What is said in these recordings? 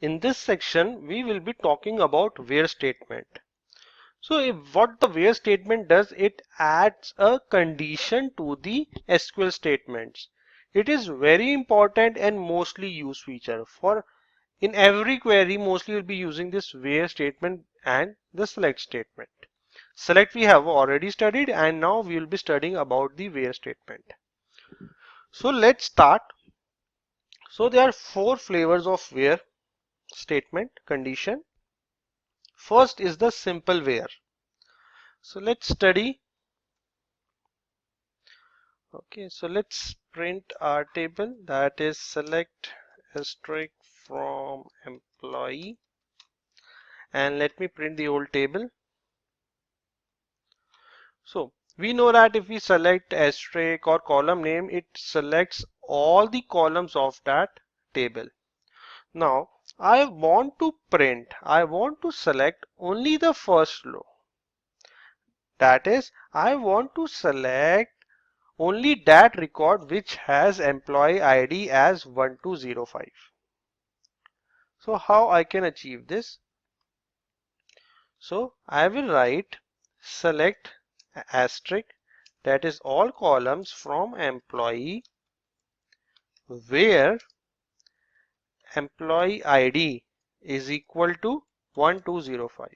In this section, we will be talking about where statement. So what the where statement does, it adds a condition to the SQL statements. It is very important and mostly used feature. For in every query, mostly you'll be using this where statement and the select statement. Select we have already studied, and now we will be studying about the where statement. So let's start. So there are four flavors of where statement condition. First is the simple where. So let's study. Okay, so let's print our table, that is select asterisk from employee, and let me print the old table. So we know that if we select asterisk or column name, it selects all the columns of that table. Now I want to select only the first row. That is, I want to select only that record which has employee ID as 1205. So how I can achieve this? So I will write select asterisk, that is all columns from employee where employee ID is equal to 1205.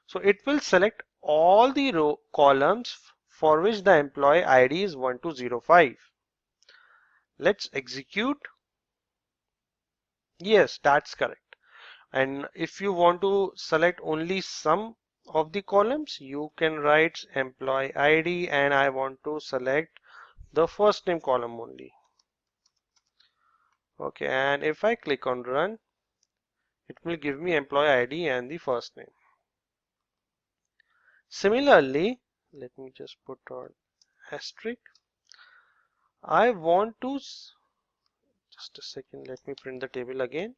So it will select all the row columns for which the employee ID is 1205. Let's execute. Yes, that's correct. And if you want to select only some of the columns, you can write employee ID, and I want to select the first name column only. Okay, and if I click on run, it will give me employee ID and the first name. Similarly, let me just put on asterisk. I want to, just a second, let me print the table again.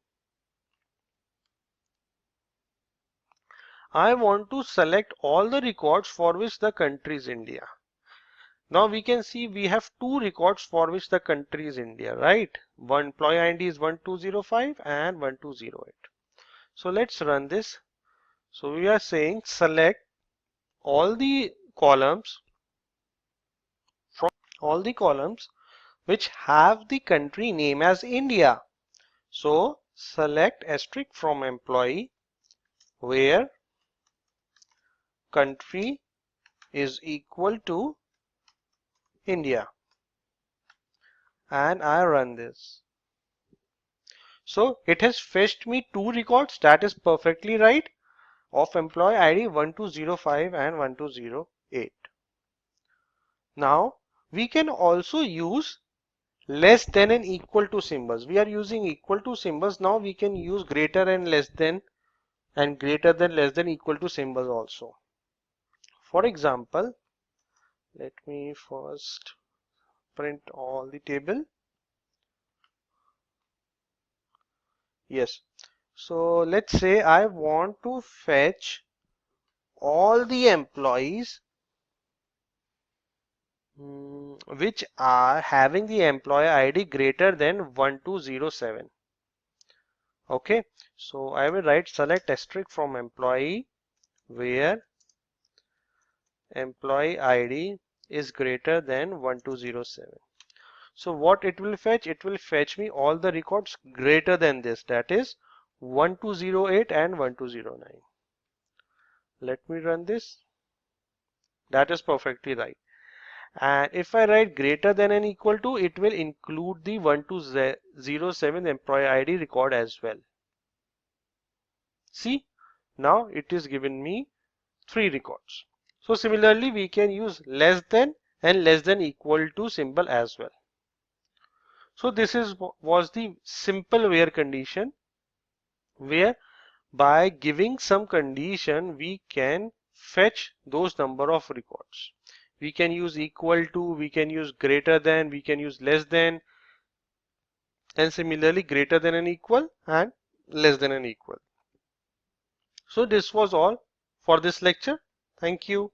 I want to select all the records for which the country is India. Now we can see we have two records for which the country is India, right? One employee ID is 1205 and 1208. So let's run this. So we are saying select all the columns which have the country name as India. So select asterisk from employee where country is equal to India, and I run this. So it has fetched me two records, that is perfectly right, of employee ID 1205 and 1208. Now we can also use less than and equal to symbols. We are using equal to symbols. Now we can use greater and less than, and greater than less than equal to symbols also. For example, let me first print all the table. Yes. So let's say I want to fetch all the employees which are having the employee ID greater than 1207. Okay. So I will write select asterisk from employee where employee ID is greater than 1207. So what it will fetch? It will fetch me all the records greater than this, that is 1208 and 1209. Let me run this. That is perfectly right. And if I write greater than and equal to, it will include the 1207 employee ID record as well. See, now it is given me three records. So similarly, we can use less than and less than equal to symbol as well. So this was the simple where condition, where by giving some condition we can fetch those number of records. We can use equal to, we can use greater than, we can use less than, and similarly greater than and equal and less than and equal. So this was all for this lecture. Thank you.